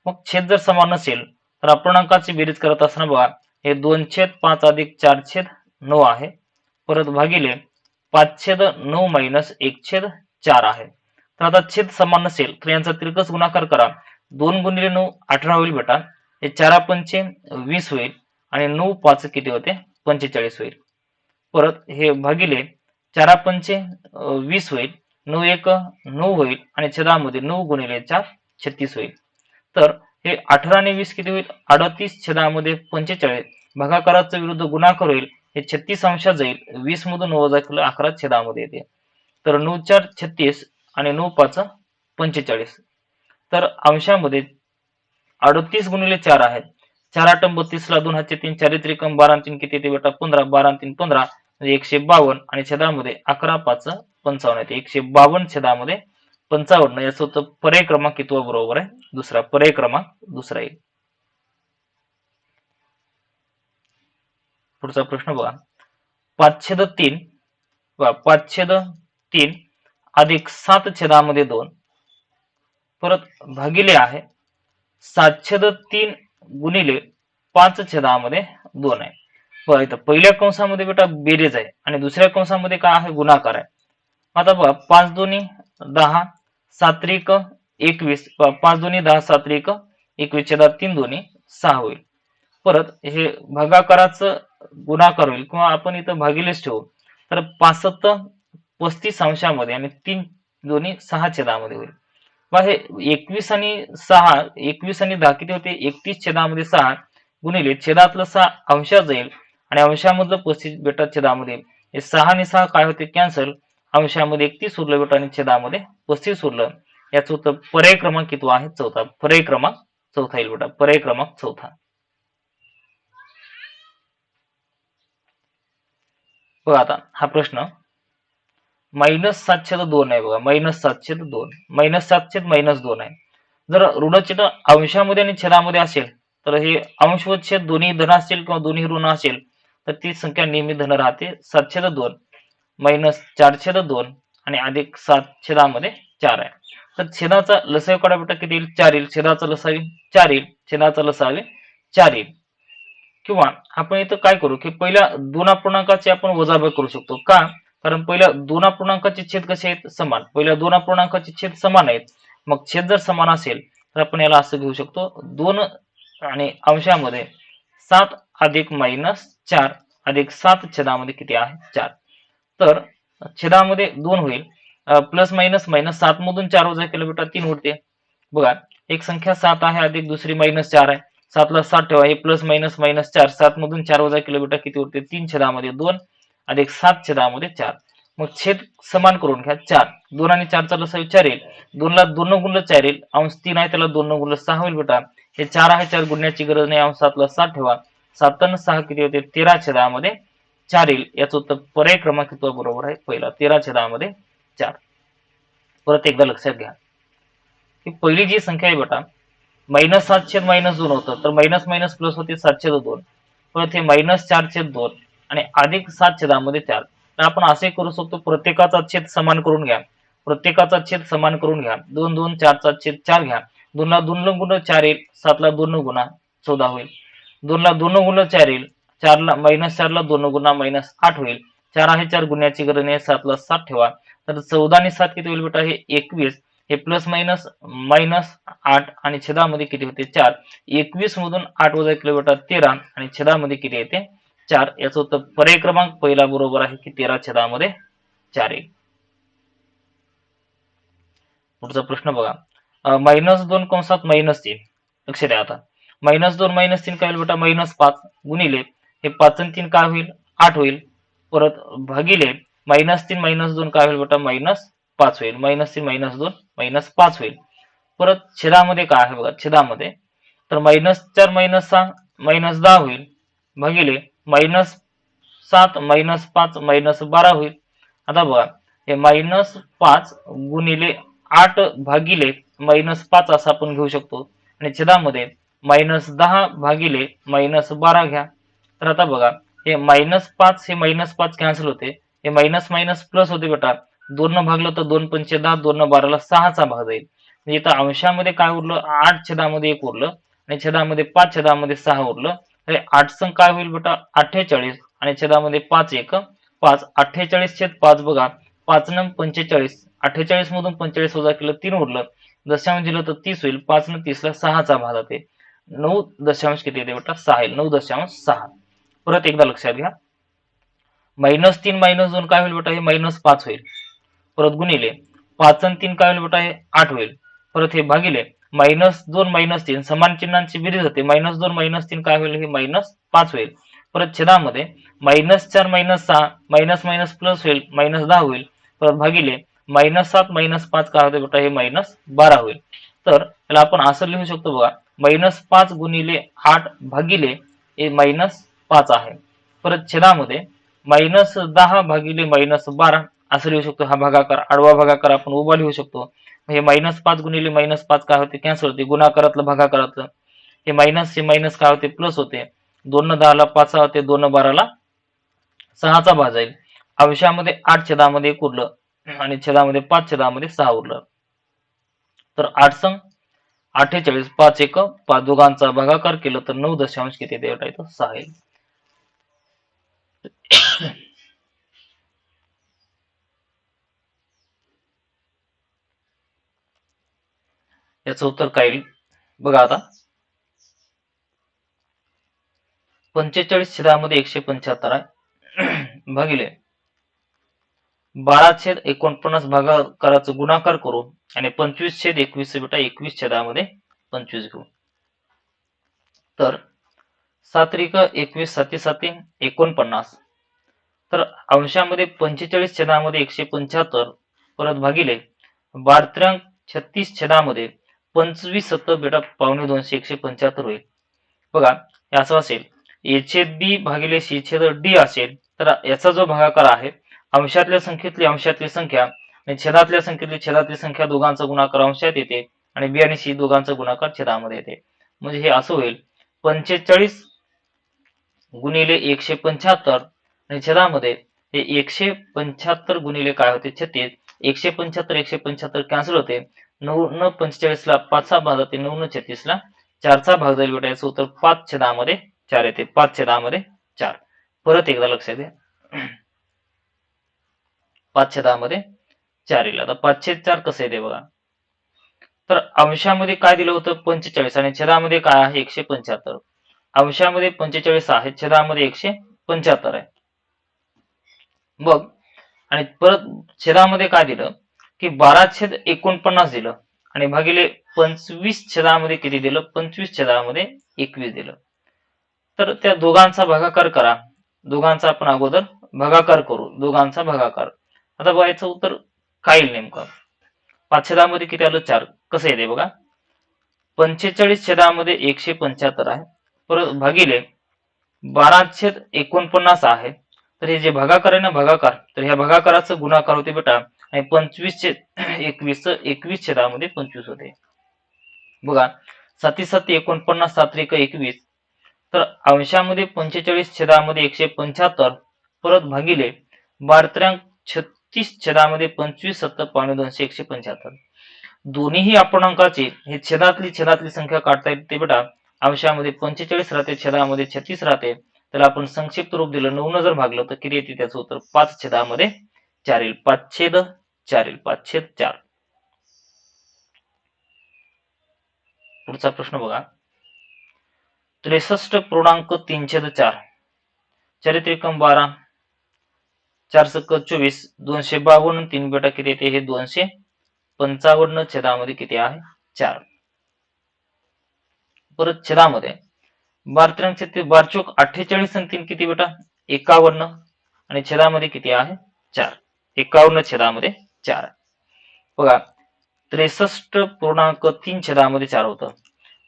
मग छेद जर समान नसेल तर अपूर्णांकाची बेरीज करत असताना बघा हे 2/5 अधिक 4/9 आहे. परत भागिले 5/9 मायनस 1/4 आहे. तर आता छेद समान नसेल तर यांचा तिरकस गुणाकार करा. 2 गुणिले 9 18 होईल बेटा. हे 4 पंचे 20 होईल आणि 9 5 किती होते 45 होईल. परत हे भागिले 4 पंचे 20 होईल. 9 1 9 होईल आणि छेदामध्ये 9 गुणिले 4 36 होईल. तर हे 18 आणि 20 किती होईल 38 छेदामध्ये 45. भागाकाराचा विरुद्ध गुणाकार होईल. हे 36 अंशात जाईल. 20 मधून वजा केलं 11 छेदामध्ये येते. तर 9 4 36 आणि 9 5 45. तर अंशामध्ये 38 गुणिले 4 आहेत. 4 8 32 ला 2 हातचे 3 4 त्रिकम 12 3 किती येते बेटा 15 12 3 15 म्हणजे 152 आणि छेदामध्ये 11 5 55 येते 152 छेदामध्ये 55 याचं उत्तर पर्याय क्रमांक कितवा बरोबर आहे दुसरा पर्याय क्रमांक दुसरा येईल. पुढचा प्रश्न बघा 5/3 5/3 अधिक 7 छेदामध्ये 2 परत भागिले आहे 7/3 गुणिले 5 छेदामध्ये 2 आहे. बघा इथं पहिल्या कंसामध्ये बेटा बेरीज आहे आणि दुसऱ्या कंसामध्ये काय आहे गुणाकार आहे. आता बघा 5 दोन्ही 10 7 त्रिक 21 5 दोन्ही 10 7 त्रिक 21 छेदात 3 दोन्ही 6 होईल. परत हे भागाकाराचं गुणाकार होईल किंवा आपण इथं भागिलेच ठेवू तर 5 35 अंशामध्ये आणि 3 दोन्ही 6 छेदामध्ये होईल. मग हे 21 आणि 6 21 आणि 10 किती होते 31 छेदामध्ये 6 गुणिले छेदातलं 6 अंशात जाईल आणि अंशामधलं 35 बेटा छेदामध्ये हे 6 आणि 6 काय होते कॅन्सल अंशामध्ये 31 उरलं बेटा आणि छेदामध्ये 35 उरलं. याचं उत्तर पर्याय क्रमांक कितवा आहे चौथा पर्याय क्रमांक चौथा येईल बेटा पर्याय क्रमांक चौथा. बघा आता हा प्रश्न -7/2 आहे बघा -7/2 -7/-2 आहे. जर ऋणचिन्ह अंशामध्ये आणि छेदामध्ये असेल तर हे अंश व छेद दोन्ही धन असतील किंवा दोन्ही ऋण असेल तर ती संख्या नेहमी धन राहते 7/2 -4/2 आणि अधिक 7/4 आहे. तर छेदाचा लसावी काढा बेटा किती येईल 4 येईल छेदाचा लसावी 4 येईल छेदाचा लसावी 4 येईल. किंवा आपण इथं काय करू की पहिल्या 2 अपूर्णांकाचे आपण वजाबाकी करू शकतो का कारण पहिल्या 2 अपूर्णांकाचे छेद कसे आहेत समान पहिल्या 2 अपूर्णांकाचे छेद समान आहेत. मग छेद जर समान असेल तर आपण याला असं घेऊ शकतो 2 आणि अंशामध्ये 7 अधिक -4 अधिक 7 छेदामध्ये किती आहे 4. तर छेदामध्ये 2 होईल प्लस मायनस -7 मधून 4 वजा केलं बेटा 3 उरते. बघा एक संख्या 7 आहे अधिक दुसरी -4 आहे 7 ला 7 ठेवा हे प्लस -4 7 मधून 4 वजा केलं बेटा किती उरते 3 छेदामध्ये 2 अधिक 7 छेदामध्ये 4. मग छेद समान करून घ्या 4 2 आणि 4 चा लसावी 4 येईल 2 ला 2 न गुणलं 4 येईल अंश 3 आहे त्याला 2 न गुणलं 6 होईल बेटा हे 4 आहे 4 गुणण्याची गरज नाही अंश 7 ला 7 ठेवा 7 आणि 6 किती होते 13 छेदामध्ये 4 येईल. याचं उत्तर पर्याय क्रमांक कितवा बरोबर आहे पहिला 13 छेदामध्ये 4. परत एकदा लक्षात घ्या की पहिली जी संख्या आहे बेटा -7/-2 होतं तर मायनस मायनस प्लस होते 7/2 परत हे -4/2 आणि अधिक 7 छेदामध्ये 4. तर आपण असे करू शकतो प्रत्येकाचा छेद समान करून घ्या 2 2 4 चा छेद 4 घ्या 2 ला 2 न गुणा 4 येईल 7 ला 2 न गुणा 14 होईल 2 ला 2 न गुणा 4 येईल 4 ला -4 ला 2 न गुणा -8 होईल 4 आहे 4 गुणण्याची गरज नाही 7 ला 7 ठेवा तर 14 आणि 7 किती होईल बेटा हे 21 हे प्लस -8 आणि छेदामध्ये किती होते 4 21 मधून 8 वजा केलं बेटा 13 आणि छेदामध्ये किती येते 4. याचं उत्तर पर्याय क्रमांक पहिला बरोबर आहे की 13 छेदामध्ये 4 येईल. पुढचा प्रश्न बघा -2 कंसात -3 लक्ष द्या आता -2 -3 काय होईल बेटा -5 गुणिले हे 5 आणि 3 काय होईल 8 होईल परत भागिले -3 -2 काय होईल बेटा -5 होईल -3 -2 -5 होईल. परत छेदामध्ये काय आहे बघा छेदामध्ये तर -4 -6 -10 होईल भागिले -7 -5 -12 होईल. आता बघा हे -5 गुणिले 8 भागिले -5 असं आपण घेऊ शकतो आणि छेदामध्ये -10 भागिले -12 घ्या. तर आता बघा हे -5 हे -5 कॅन्सल होते हे मायनस मायनस प्लस होते बेटा 2 न भागलं तर 2 पंचे 10 2 न 12 ला 6 चा भाग जाईल म्हणजे इथं अंशामध्ये काय उरलं 8 छेदामध्ये 1 उरलं आणि छेदामध्ये 5 छेदामध्ये 6 उरलं. हे 8 संग काय होईल बेटा 48 आणि छेदामध्ये 5 1 5 48 छेद 5 बघा 5 न 45 48 मधून 45 वजा केलं 3 उरलं दशांश दिलं तर 30 होईल 5 न 30 ला 6 चा भाग जाते 9 दशांश किती येते बेटा 6 येईल 9.6. परत एकदा लक्षात घ्या -3 -2 काय होईल बेटा हे -5 होईल परत गुणिले 5 आणि 3 काय होईल बेटा हे 8 होईल परत हे भागिले -2 -3 समान चिन्हांची बेरीज होते -2 -3 काय होईल हे -5 होईल परत छेदामध्ये -4 -6 मायनस मायनस प्लस होईल -10 होईल परत भागिले -7 -5 काय होते बेटा, हे -12 होईल. तर त्याला आपण असं लिहू शकतो बघा, -5 गुणिले 8 भागिले हे -5 आहे. परत छेदामध्ये -10 भागिले -12 असं लिहू शकतो. हा भागाकार, आडवा भागाकार आपण उभा लिहू शकतो. हे -5 गुणिले -5 काय होते, कॅन्सल होते. गुणाकारातलं भागाकारातलं हे मायनस, हे मायनस काय होते, प्लस होते. 2 न 10 ला 5 होते, 2 न 12 ला 6चा भाग जाईल. अंशामध्ये 8 छेदामध्ये 1 उरलं आणि छेदामध्ये 5 छेदामध्ये 6 उरलं. तर 8 संग 48, 5 एक 5, दोघांचा भागाकार केलं तर 9 दशांश किती देता येतं, 6 येईल. याचं उत्तर काय येईल बघा आता. 45 छेदामध्ये 175 आहे भागिले 12/49 भागाकाराचं गुणाकार करू आणि 25/21 बेटा 21 छेदामध्ये 25 घेऊ. तर 7 21, 7 7 49. तर अंशामध्ये 45 छेदामध्ये 175 परत भागिले 12/36 छेदामध्ये 25 बेटा 2.5 175 होईल. बघा हे असं असेल, ए छेद बी भागिले सी छेद डी असेल तर याचा जो भागाकार आहे, अंशातल्या संख्येतली अंशातली संख्या आणि छेदातल्या संख्येतली छेदातली संख्या दोघांचा गुणाकार अंशात येते आणि बी आणि सी दोघांचा गुणाकार छेदामध्ये येते. म्हणजे हे असं होईल, 45 गुणिले 175 आणि छेदामध्ये हे 175 गुणिले काय होते 36. 175 175 कॅन्सल होते. 9 न 45 ला 5चा भाग जाते, 9 न 36 ला 4चा भाग जाईल बेटा. याचं उत्तर 5/10 4 येते. 5/10 4. परत एकदा लक्षात द्या, 5/10 4 येईल. आता 5/4 कसं येते बघा. तर अंशामध्ये काय दिलं होतं 45 आणि छेदामध्ये काय आहे 175. अंशामध्ये 45 आहे, छेदामध्ये 175 आहे. बघ आणि परत छेदामध्ये काय दिलं की 12/49 दिलं आणि भागिले 25 छेदामध्ये किती दिलं, 25 छेदामध्ये 21 दिलं. तर त्या दोघांचा भागाकार करा. दोघांचा आपण अगोदर भागाकार करू, दोघांचा भागाकार. आता बघा याचं उत्तर काय येईल नेमकं. 5 छेदामध्ये किती आलं 4. कसं येते बघा, 45 छेदामध्ये 175 आहे परत भागिले 12/49 आहे. तर हे जे भागाकार आहे ना भागाकार, तर ह्या भागाकाराचं गुणाकार होते बेटा आणि 25/21 21 छेदामध्ये 25 होते. बघा 7 7 49, 7 21. तर अंशामध्ये 45 छेदामध्ये 175 परत भागिले 12/36 छेदामध्ये 25 7 2.5 175. दोन्हीही अपूर्णांकाचे हे छेदातली संख्या काढता येते बेटा. अंशामध्ये 45 राहते, छेदामध्ये 36 राहते. त्याला आपण संक्षिप्त रूप दिलं, 9 न जर भागलं तर किती येते, त्याचं उत्तर 5/4 येईल. 5/4 येईल. 5/4. पुढचा प्रश्न बघा, 63.3/4 चारित्रिकम 12 4 × 24 252 3 बेटा किती येते, हे 255 छेदामध्ये किती आहे 4. परत छेदामध्ये 12 48 आणि 3 किती बेटा 51 आणि छेदामध्ये किती आहे 4. 51 छेदामध्ये 4. बघा 63.3 छेदामध्ये 4 होतं.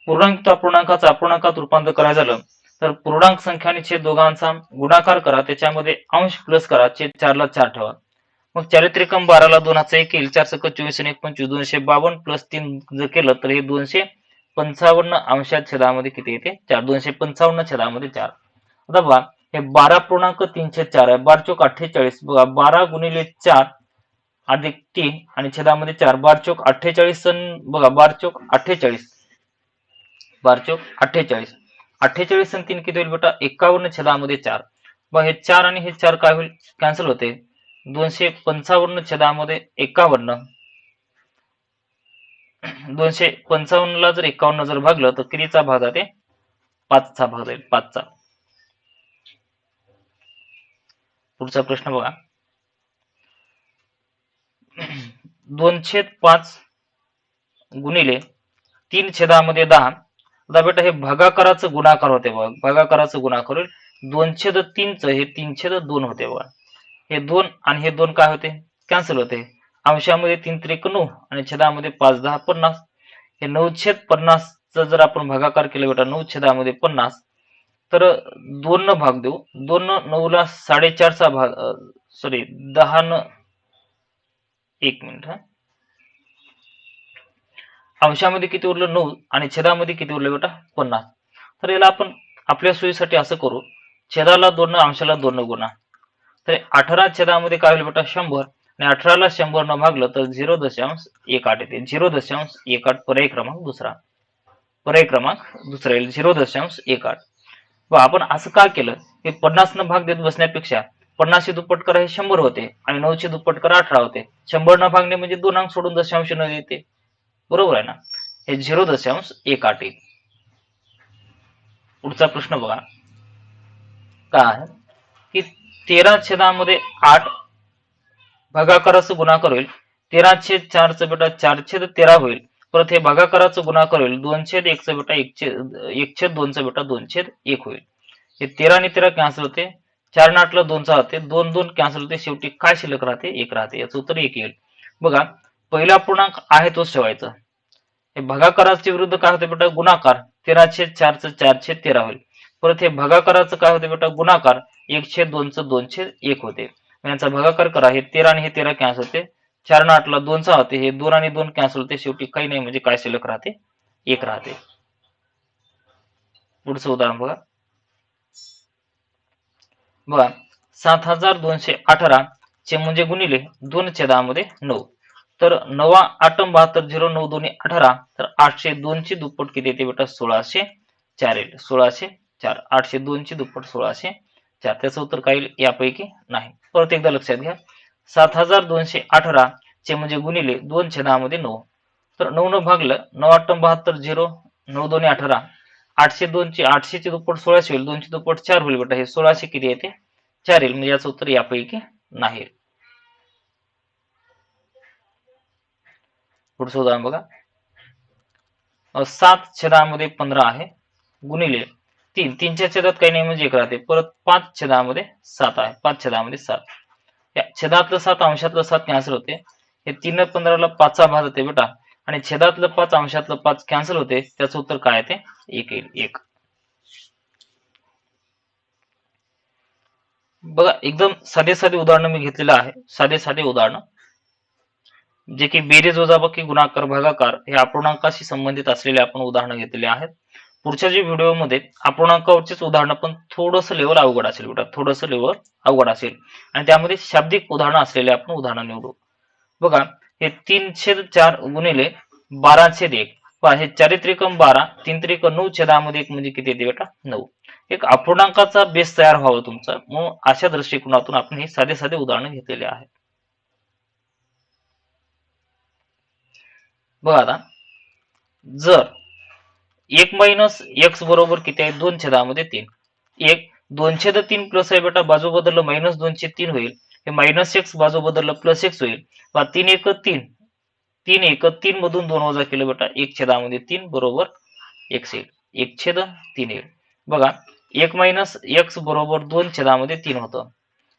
पूर्णांक अपूर्णांकाचं अपूर्णांकात रूपांतर करायचं झालं तर पूर्णांक संख्या आणि छेद दोघांचा गुणाकार करा, त्याच्यामध्ये अंश प्लस करा, छेद 4 ला 4 ठेवा. मग चारित्रिकम 12 ला 2 हाचा 1 येईल. 4 × 24 आणि 1 25 252 प्लस 3 जर केलं तर हे 255 अंशात छेदामध्ये किती येते 4. 255 छेदामध्ये 4. आता बघा हे 12.3/4 आहे. 12 चोक 48. बघा 12 गुणिले 4 अधिक 3 आणि छेदामध्ये 4. 12 चोक 48 बघा 12 चोक 48. 12 चोक 48. 48 आणि 3 किती होईल बेटा 51 छेदामध्ये 4. बघा हे 4 आणि हे 4 काय होईल कॅन्सल होते. 255 छेदामध्ये 51. 255 ला जर 51 जर भागलं तर कितीचा भाग जाते 5चा भाग जाईल. 5चा. पुढचा प्रश्न बघा, 2/5 गुणिले 3 छेदामध्ये 10. आता बेटा हे भागाकाराचं गुणाकार होते बघा, भागाकाराचं गुणाकार होईल. 2/3 हे 3/2 होते बघा. हे 2 आणि हे 2 काय होते कॅन्सल होते. अंशामध्ये 3 त्रिक 9 आणि छेदामध्ये 5 10 50. हे 9/50 जर आपण भागाकार केला बेटा 9 छेदामध्ये 50 तर 2 न भाग देऊ. 2 न 9 ला 4.5 चा भाग सॉरी 10 न 1 मिनिट हा. अंशामध्ये किती उरलं 9 आणि छेदामध्ये किती उरलं बेटा 50. तर याला आपण आपल्या सोयीसाठी असं करू, छेदाला 2 न अंशाला 2 न गुणा. तर 18 छेदामध्ये काय होईल बेटा 100 आणि 18 ला 100 न भागलं तर 0.18 येते. 0.18 पर्याय क्रमांक दुसरा. पर्याय क्रमांक दुसरा येईल 0.18. व आपण असं का केलं की 50 न भाग देत बसण्यापेक्षा 50 चे दुप्पट करा हे 100 होते आणि 9 चे दुप्पट करा 18 होते. 100 न भागणे म्हणजे 2 अंक सोडून दशांश न येते. बरोबर आहे ना. हे 0.18 येईल. पुढचा प्रश्न बघा काय आहे की 13/8 भागाकाराचं गुणाकार होईल. 13/4 बेटा 4/13 होईल. परत हे भागाकाराचं गुणाकार होईल. 2/1 बेटा 1/2 बेटा 2/1 होईल. हे 13 आणि 13 कॅन्सल होते. 4 आणि 8 ला 2 होते. 2 2 कॅन्सल होते. शेवटी काय शिल्लक राहते 1 राहते. याचं उत्तर 1 येईल. बघा पहिला पूर्णांक आहे तोच ठेवायचा. हे भागाकाराच्या विरुद्ध काय होते बेटा गुणाकार 13/4 4/13 होईल. परत हे भागाकाराचं काय होते बेटा गुणाकार 1/2 2/1 होते. यांचा भागाकार करा हे 13 आणि हे 13 कॅन्सल होते. 4 आणि 8 ला 2 होते. हे 2 आणि 2 कॅन्सल होते. शेवटी काही नाही म्हणजे काय शिल्लक राहते 1 राहते. पुढचं उदाहरण बघा. बघा 7218 चे म्हणजे गुणिले 2/9 तर 9/8 72 0 9 2 18 तर 802 ची दुप्पट किती येते बेटा 1604 येईल. 1604 802 ची दुप्पट 1604. त्याचं उत्तर काय येईल यापैकी नाही. परत एकदा लक्षात घ्या 7218 चे म्हणजे गुणिले 2/9 तर 9 न भागलं 9/8 72 0 9 2 18 802 ची 800 ची दुप्पट 1600 होईल. 2 ची दुप्पट 4 होईल बेटा हे 1600 किती येते 4 येईल. म्हणजे याचं उत्तर यापैकी नाही. पुढचं उदाहरण बघा 7/15 आहे गुणिले 3 3च्या छेदात काही नाही म्हणजे 1 राहते. परत 5/7 आहे 5/7 या छेदातलं 7 अंशातलं 7 कॅन्सल होते. हे 3 15 ला 5 चा भाग होते बेटा आणि छेदातलं 5 अंशातलं 5 कॅन्सल होते. त्याचं उत्तर काय आहे ते 1 येईल 1. बघा एकदम साधे साधे उदाहरणं मी घेतलेलं आहे. साधे साधे उदाहरणं जे की बेरीज वजाबाकी गुणाकार भागाकार हे अपूर्णांकाशी संबंधित असलेले आपण उदाहरणं घेतलेले आहेत. पुढच्या जे व्हिडिओमध्ये अपूर्णांकावरचीच उदाहरणं पण थोडंसं लेवल अवघड असेल बेटा थोडंसं लेवल अवघड असेल आणि त्यामध्ये शाब्दिक उदाहरणं असलेले आपण उदाहरणं निवडू. बघा हे 3/4 गुणिले 12/1 पहा हे 4 त्रिकम 12 3 त्रिक 9 छेदामध्ये 1 म्हणजे किती येते बेटा 9. एक अपूर्णांकाचा बेस तयार व्हावा तुमचा म्हणून अशा दृष्टिकोनातून आपण हे साधे साधे उदाहरणं घेतलेले आहेत. बघा आता जर 1 मायनस x बरोबर किती आहे 2/3 1 2/3 प्लस आहे बेटा बाजू बदललं -2/3 होईल. हे -x बाजू बदललं +x होईल. पहा 3 1 3 3 1 3 मधून 2 वजा केलं बेटा 1/3 बरोबर x येईल 1/3 येईल. बघा 1 मायनस x बरोबर 2/3 होतं.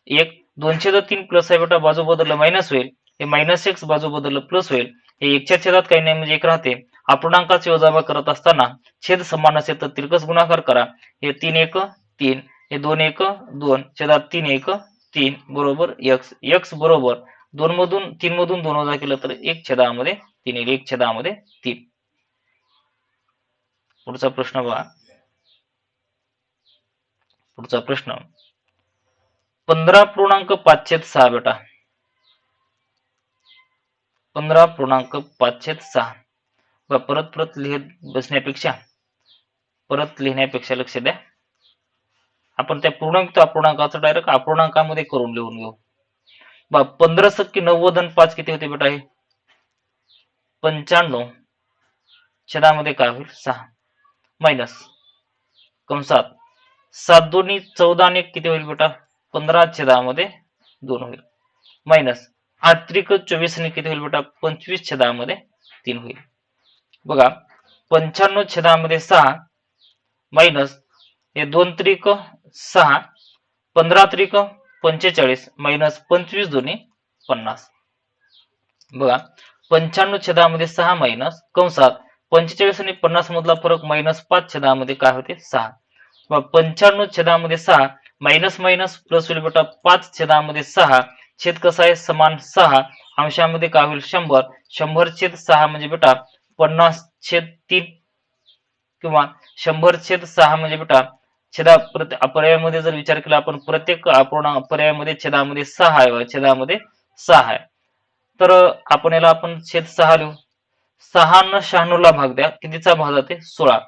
1 2/3 प्लस आहे बेटा बाजू बदललं मायनस होईल. हे -x बाजू बदललं प्लस होईल. हे 1 च्या छेदात काही नाही म्हणजे 1 राहते. अपूर्णांकाची वजाबाकी करत असताना छेद समान असेल तर तिरकस गुणाकार करा. हे 3 1 3 हे 2 1 2 छेदात 3 1 3 बरोबर x x बरोबर 2 मधून 3 मधून 2 वजा केलं तर 1/3 येईल 1/3. पुढचा प्रश्न बघा. पुढचा प्रश्न 15.5/6 बेटा 15.5/6 परत परत लिहिण्यापेक्षा लक्ष द्या आपण त्या पूर्णांक अपूर्णांकाचं डायरेक्ट अपूर्णांकामध्ये करून लिहून घेऊ. 15 आणि 5 किती होते बेटा हे 95 छेदामध्ये काय होईल 6 मायनस कंसात 7 2 14 आणि 1 किती होईल बेटा 15 छेदामध्ये 2 होईल मायनस 8 त्रिक 24 आणि किती होईल बेटा 25 छेदामध्ये 3 होईल. बघा 95 छेदामध्ये 6 मायनस हे 2 त्रिक 6 15 त्रिक 45 मायनस 25 2 50 बघा 95 छेदामध्ये 6 मायनस कंसात 45 आणि 50 मधला फरक मायनस 5 छेदामध्ये काय होते 6. मग 95 छेदामध्ये 6 मायनस मायनस प्लस होईल बेटा 5 छेदामध्ये 6 छेद कसा आहे समान 6 अंशामध्ये काय होईल 100 100 छेद 6 म्हणजे बेटा 50 छेद 3 किंवा 100 छेद 6 म्हणजे बेटा पर्यायामध्ये जर विचार केला आपण प्रत्येक पर्यायामध्ये छेदामध्ये 6 आहे छेदामध्ये 6 आहे. तर आपण याला आपण छेद 6 लिहू. 6 न 96 ला भाग द्या कितीचा भाग जाते 16.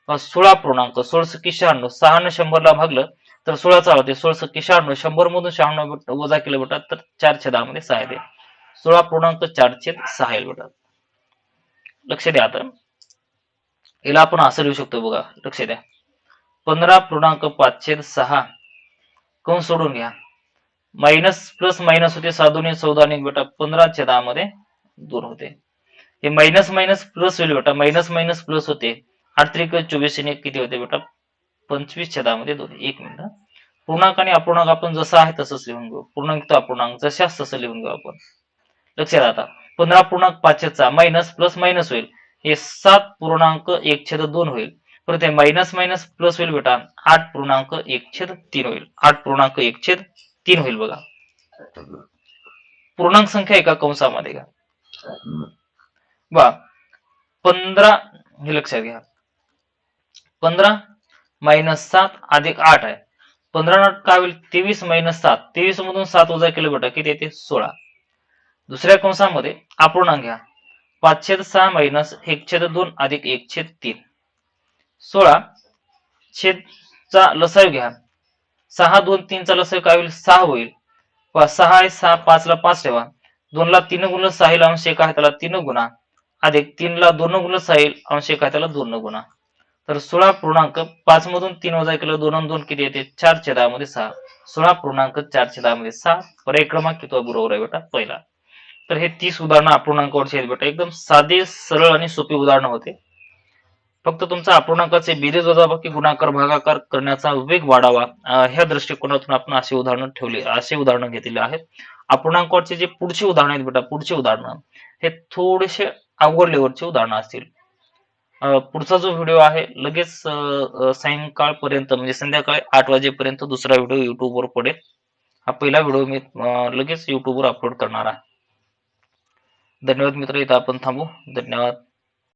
16 पूर्णांक 16 की 96 6 न 100 ला भागलं तर 16चा होते 16 की 96 100 मधून 96 वजा केलं बेटा तर 4 छेदामध्ये 6 येते 16.4 छेद 6 येईल बेटा. लक्ष द्या आता याला आपण असं लिहू शकतो बघा लक्ष द्या 15.5 छेद 6 कंस सोडून घ्या मायनस प्लस मायनस होते 7 दुणे 14 आणि बेटा 15 छेदामध्ये 2 होते. हे मायनस मायनस प्लस होईल बेटा मायनस मायनस प्लस होते 8 त्रिक 24 आणि किती होते बेटा 25 छेदामध्ये 2. एक मिनिट पूर्णांक आणि अपूर्णांक आपण जसं आहे तसंच लिहून घेऊ पूर्णांक तो अपूर्णांक जशाच तसं लिहून घेऊ आपण. लक्षात आता 15.5 छेद 6 मायनस प्लस मायनस होईल हे 7.1 छेद 2 होईल परत हे मायनस मायनस प्लस होईल बेटा 8.1 छेद 3 होईल 8.1 छेद 3 होईल बघा. पूर्णांक संख्या एका कंसामध्ये घ्या बा 15 हे लक्षात घ्या 15 मायनस 7 अधिक 8 आहे 15 काय होईल 23 मायनस 7 23 मधून 7 वजा केलं बेटा किती येते 16. दुसऱ्या कंसामध्ये अपूर्णांक घ्या 5 छेद 6 मायनस 1 छेद 2 अधिक 1 छेद 3 16 छेद चा लसाव घ्या 6 2 3 चा लसाव काय होईल 6 होईल 6 आहे 6 5 ला 5 ठेवा 2 ला 3 गुणिले 6 येईल अंश 1 आहे त्याला 3 गुणा अधिक 3 ला 2 गुणिले 6 येईल अंश 1 आहे त्याला 2 गुणा तर 16.5 मधून 3 वजा केलं 2 आणि 2 किती येते 4 छेदामध्ये 6 16.4 छेदामध्ये 6 पर्याय क्रमांक किती बरोबर आहे बेटा पहिला. तर हे 30 उदाहरणं अपूर्णांकावरची आहेत बेटा एकदम साधे सरळ आणि सोपी उदाहरणं होते. फक्त तुमचा अपूर्णांकाचे बेरीज वजाबाकी गुणाकार भागाकार करण्याचा वेग वाढावा ह्या दृष्टिकोनातून आपण असे उदाहरणं घेतलेले आहेत. अपूर्णांकावरचे जे पुढचे उदाहरण आहेत बेटा पुढचे उदाहरणं हे थोडेसे अवघड लेवलचे उदाहरणं असतील. पुढचा जो व्हिडिओ आहे लगेच सायंकाळपर्यंत म्हणजे संध्याकाळी 8 वाजेपर्यंत दुसरा व्हिडिओ युट्यूबवर पडेल. हा पहिला व्हिडिओ मी लगेच युट्यूबवर अपलोड करणार आहे. धन्यवाद मित्र इथं आपण थांबू. धन्यवाद.